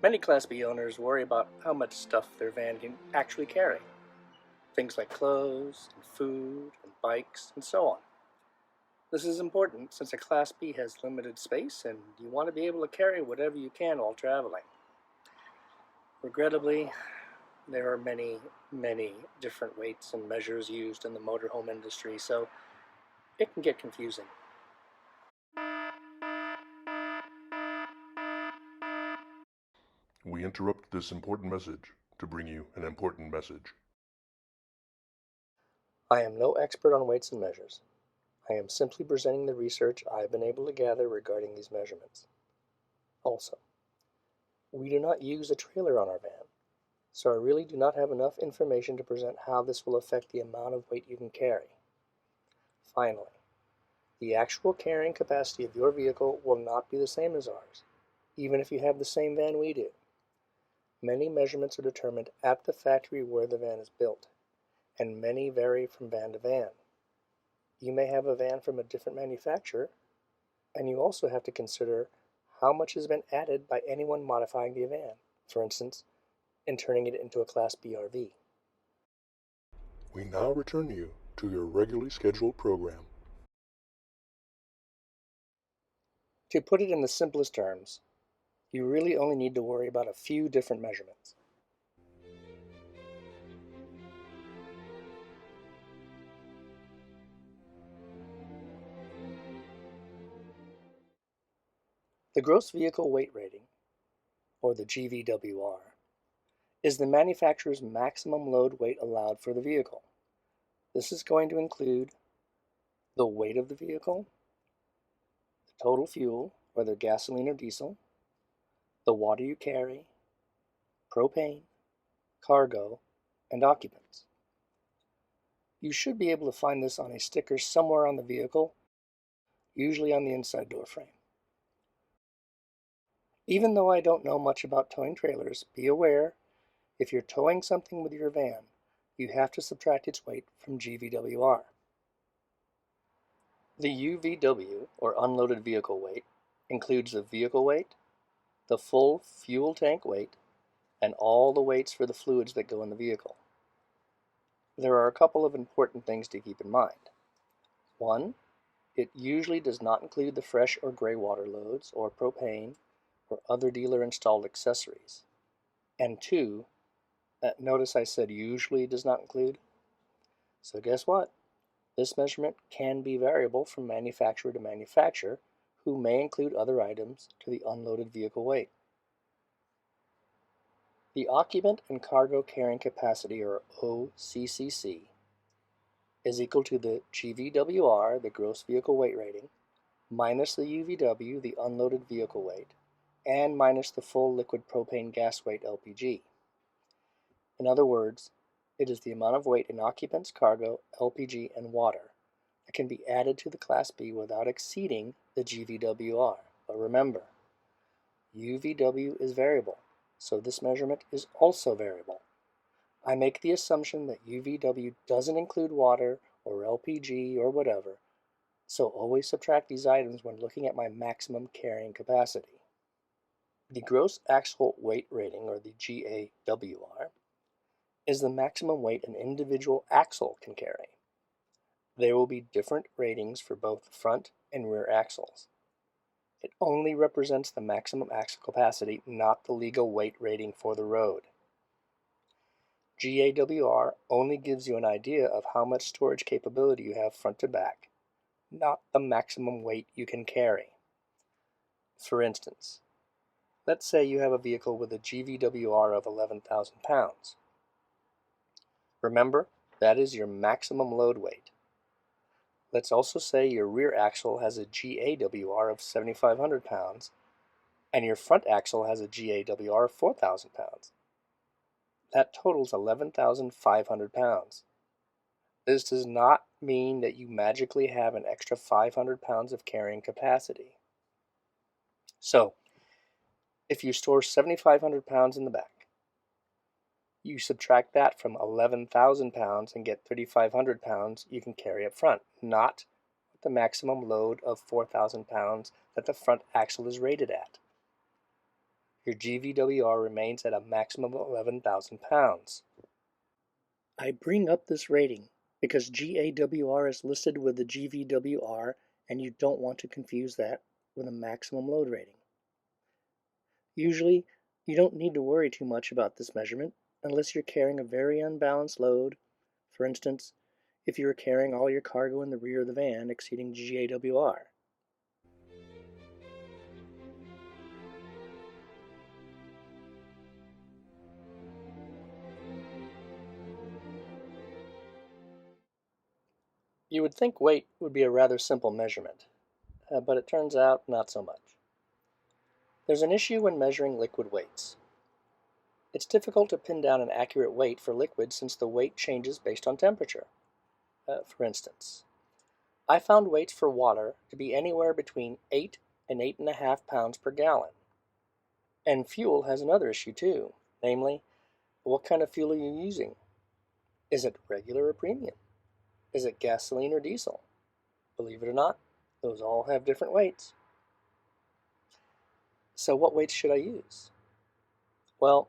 Many Class B owners worry about how much stuff their van can actually carry. Things like clothes, and food, and bikes, and so on. This is important since a Class B has limited space and you want to be able to carry whatever you can while traveling. Regrettably, there are many different weights and measures used in the motorhome industry, so it can get confusing. We interrupt this important message to bring you an important message. I am no expert on weights and measures. I am simply presenting the research I have been able to gather regarding these measurements. Also, we do not use a trailer on our van, so I really do not have enough information to present how this will affect the amount of weight you can carry. Finally, the actual carrying capacity of your vehicle will not be the same as ours, even if you have the same van we do. Many measurements are determined at the factory where the van is built, and many vary from van to van. You may have a van from a different manufacturer, and you also have to consider how much has been added by anyone modifying the van, for instance, in turning it into a Class B RV. We now return you to your regularly scheduled program. To put it in the simplest terms, you really only need to worry about a few different measurements. The gross vehicle weight rating, or the GVWR, is the manufacturer's maximum load weight allowed for the vehicle. This is going to include the weight of the vehicle, the total fuel, whether gasoline or diesel, the water you carry, propane, cargo, and occupants. You should be able to find this on a sticker somewhere on the vehicle, usually on the inside door frame. Even though I don't know much about towing trailers, be aware, if you're towing something with your van, you have to subtract its weight from GVWR. The UVW, or unloaded vehicle weight, includes the vehicle weight, the full fuel tank weight, and all the weights for the fluids that go in the vehicle. There are a couple of important things to keep in mind. One, it usually does not include the fresh or gray water loads, or propane, or other dealer-installed accessories. And two, notice I said usually does not include. So guess what? This measurement can be variable from manufacturer to manufacturer, who may include other items to the unloaded vehicle weight. The occupant and cargo carrying capacity, or OCCC, is equal to the GVWR, the gross vehicle weight rating, minus the UVW, the unloaded vehicle weight, and minus the full liquid propane gas weight, LPG. In other words, it is the amount of weight in occupants, cargo, LPG, and water that can be added to the Class B without exceeding the GVWR. But remember, UVW is variable, so this measurement is also variable. I make the assumption that UVW doesn't include water or LPG or whatever, so always subtract these items when looking at my maximum carrying capacity. The gross axle weight rating, or the GAWR, is the maximum weight an individual axle can carry. There will be different ratings for both the front and rear axles. It only represents the maximum axle capacity, not the legal weight rating for the road. GAWR only gives you an idea of how much storage capability you have front to back, not the maximum weight you can carry. For instance, let's say you have a vehicle with a GVWR of 11,000 pounds. Remember, that is your maximum load weight. Let's also say your rear axle has a GAWR of 7,500 pounds, and your front axle has a GAWR of 4,000 pounds. That totals 11,500 pounds. This does not mean that you magically have an extra 500 pounds of carrying capacity. So, if you store 7,500 pounds in the back, you subtract that from 11,000 pounds and get 3,500 pounds you can carry up front, not the maximum load of 4,000 pounds that the front axle is rated at. your GVWR remains at a maximum of 11,000 pounds. I bring up this rating because GAWR is listed with the GVWR and you don't want to confuse that with a maximum load rating. Usually, you don't need to worry too much about this measurement unless you're carrying a very unbalanced load. For instance, if you are carrying all your cargo in the rear of the van exceeding GAWR. You would think weight would be a rather simple measurement, but it turns out not so much. There's an issue when measuring liquid weights. It's difficult to pin down an accurate weight for liquids since the weight changes based on temperature. For instance, I found weights for water to be anywhere between 8 and 8.5 pounds per gallon. And fuel has another issue too, namely, what kind of fuel are you using? Is it regular or premium? Is it gasoline or diesel? Believe it or not, those all have different weights. So what weights should I use? Well,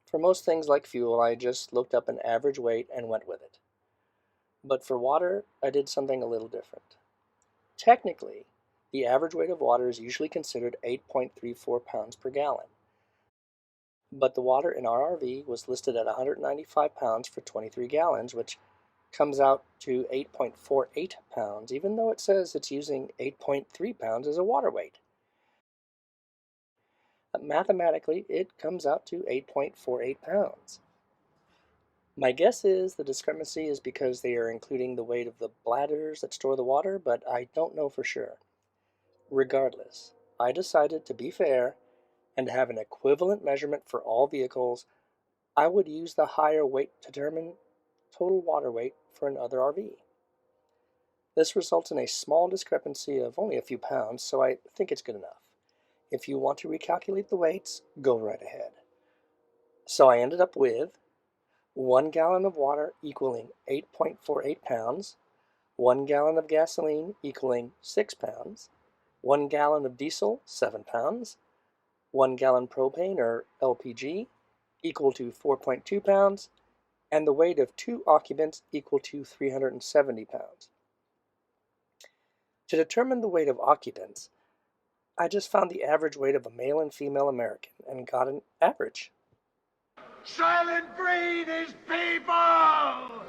for most things like fuel, I just looked up an average weight and went with it. But for water, I did something a little different. Technically, the average weight of water is usually considered 8.34 pounds per gallon. But the water in our RV was listed at 195 pounds for 23 gallons, which comes out to 8.48 pounds, even though it says it's using 8.3 pounds as a water weight. Mathematically, it comes out to 8.48 pounds. My guess is the discrepancy is because they are including the weight of the bladders that store the water, but I don't know for sure. Regardless, I decided to be fair and have an equivalent measurement for all vehicles. I would use the higher weight to determine total water weight for another RV. This results in a small discrepancy of only a few pounds, so I think it's good enough. If you want to recalculate the weights, go right ahead. So I ended up with 1 gallon of water equaling 8.48 pounds, 1 gallon of gasoline equaling 6 pounds, 1 gallon of diesel, 7 pounds, 1 gallon propane or LPG equal to 4.2 pounds, and the weight of 2 occupants equal to 370 pounds. To determine the weight of occupants, I just found the average weight of a male and female American and got an average. Silent free these people!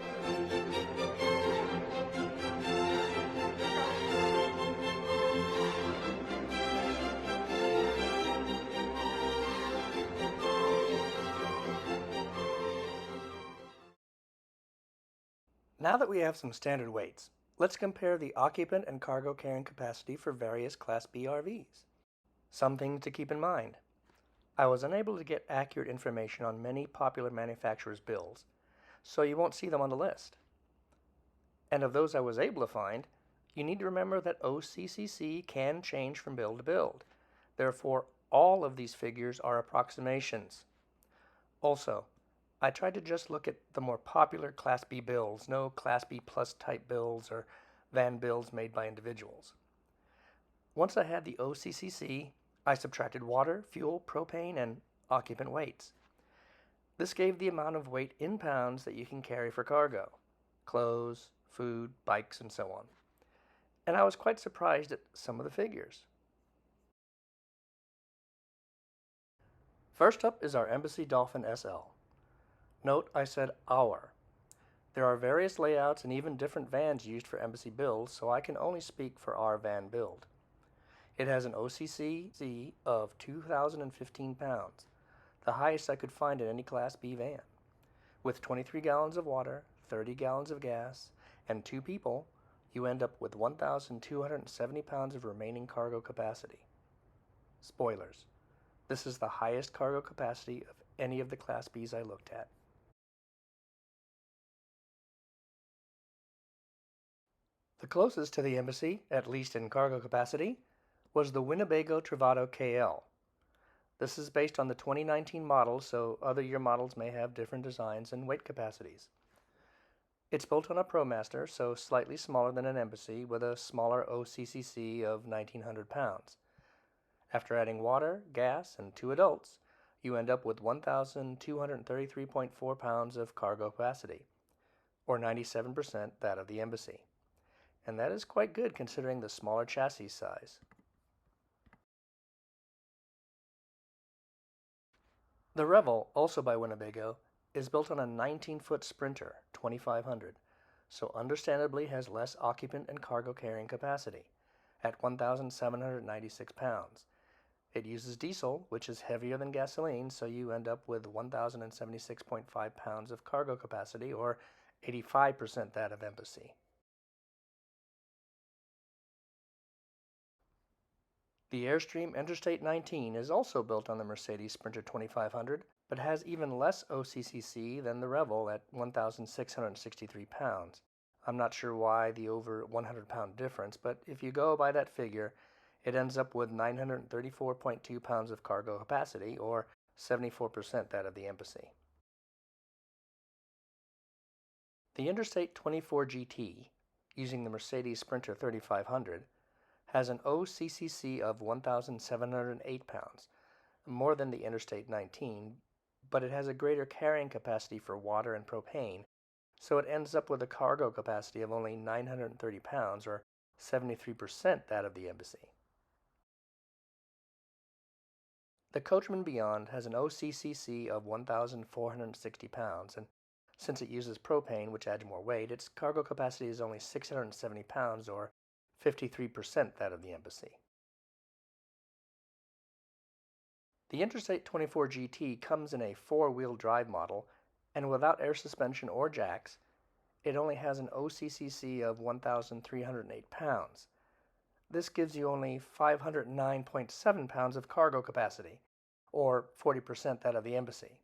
Now that we have some standard weights, let's compare the occupant and cargo carrying capacity for various Class B RVs. Some things to keep in mind. I was unable to get accurate information on many popular manufacturers' bills, so you won't see them on the list. And of those I was able to find, you need to remember that OCCC can change from build to build. Therefore, all of these figures are approximations. Also, I tried to just look at the more popular Class B bills, no Class B plus type bills or van bills made by individuals. Once I had the OCCC, I subtracted water, fuel, propane, and occupant weights. This gave the amount of weight in pounds that you can carry for cargo, clothes, food, bikes, and so on. And I was quite surprised at some of the figures. First up is our Embassy Dolphin SL. Note I said our. There are various layouts and even different vans used for Embassy builds, so I can only speak for our van build. It has an OCCC of 2,015 pounds, the highest I could find in any Class B van. With 23 gallons of water, 30 gallons of gas, and 2 people, you end up with 1,270 pounds of remaining cargo capacity. Spoilers. This is the highest cargo capacity of any of the Class Bs I looked at. The closest to the Embassy, at least in cargo capacity, was the Winnebago Travato KL. This is based on the 2019 model, so other year models may have different designs and weight capacities. It's built on a Promaster, so slightly smaller than an Embassy, with a smaller OCCC of 1,900 pounds. After adding water, gas, and 2 adults, you end up with 1,233.4 pounds of cargo capacity, or 97% that of the Embassy. And that is quite good considering the smaller chassis size. The Revel, also by Winnebago, is built on a 19-foot Sprinter 2500, so understandably has less occupant and cargo carrying capacity, at 1,796 pounds. It uses diesel, which is heavier than gasoline, so you end up with 1,076.5 pounds of cargo capacity, or 85% that of Embassy. The Airstream Interstate 19 is also built on the Mercedes Sprinter 2500, but has even less OCCC than the Revel at 1,663 pounds. I'm not sure why the over 100-pound difference, but if you go by that figure, it ends up with 934.2 pounds of cargo capacity, or 74% that of the Embassy. The Interstate 24 GT, using the Mercedes Sprinter 3500, has an OCCC of 1,708 pounds, more than the Interstate 19, but it has a greater carrying capacity for water and propane, so it ends up with a cargo capacity of only 930 pounds, or 73% that of the Embassy. The Coachman Beyond has an OCCC of 1,460 pounds, and since it uses propane, which adds more weight, its cargo capacity is only 670 pounds, or 53% that of the Embassy. The Interstate 24 GT comes in a four-wheel drive model, and without air suspension or jacks, it only has an OCCC of 1,308 pounds. This gives you only 509.7 pounds of cargo capacity, or 40% that of the Embassy.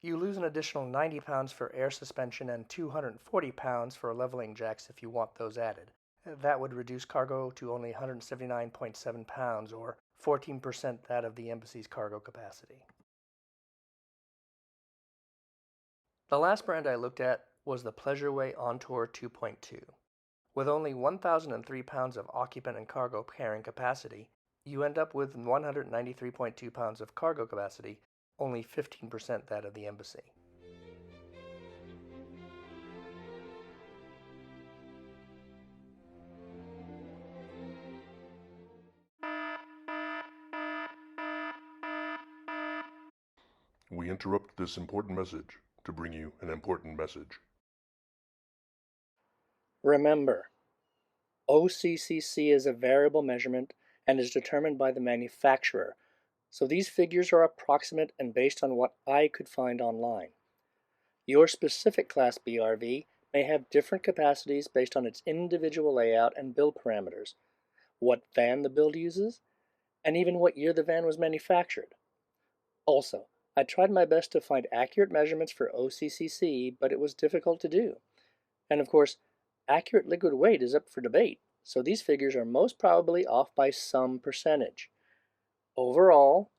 You lose an additional 90 pounds for air suspension and 240 pounds for leveling jacks if you want those added. That would reduce cargo to only 179.7 pounds, or 14% that of the Embassy's cargo capacity. The last brand I looked at was the Pleasureway Entour 2.2. With only 1,003 pounds of occupant and cargo carrying capacity, you end up with 193.2 pounds of cargo capacity, only 15% that of the Embassy. We interrupt this important message to bring you an important message. Remember, OCCC is a variable measurement and is determined by the manufacturer, so these figures are approximate and based on what I could find online. Your specific Class B RV may have different capacities based on its individual layout and build parameters, what van the build uses, and even what year the van was manufactured. Also, I tried my best to find accurate measurements for OCCC, but it was difficult to do. And of course, accurate liquid weight is up for debate, so these figures are most probably off by some percentage. Overall,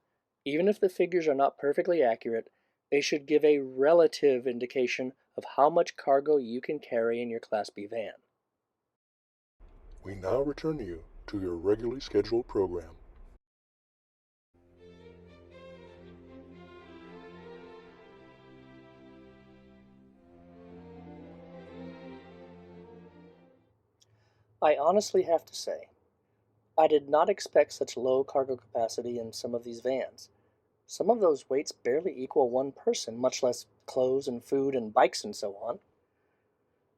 even if the figures are not perfectly accurate, they should give a relative indication of how much cargo you can carry in your Class B van. We now return you to your regularly scheduled program. I honestly have to say, I did not expect such low cargo capacity in some of these vans. Some of those weights barely equal one person, much less clothes and food and bikes and so on.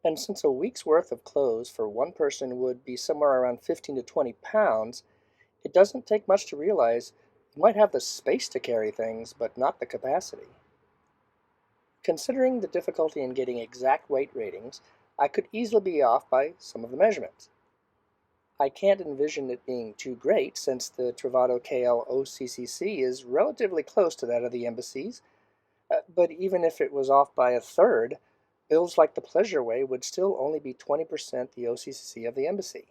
And since a week's worth of clothes for one person would be somewhere around 15 to 20 pounds, it doesn't take much to realize you might have the space to carry things, but not the capacity. Considering the difficulty in getting exact weight ratings, I could easily be off by some of the measurements. I can't envision it being too great since the Travado KL OCCC is relatively close to that of the Embassy's, but even if it was off by a third, builds like the Pleasureway would still only be 20% the OCCC of the Embassy.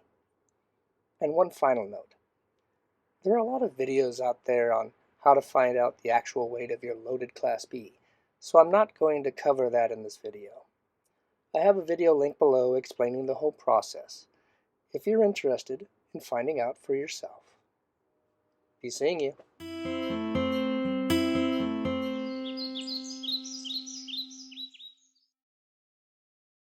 And one final note. There are a lot of videos out there on how to find out the actual weight of your loaded Class B, so I'm not going to cover that in this video. I have a video link below explaining the whole process, if you're interested in finding out for yourself. Be seeing you.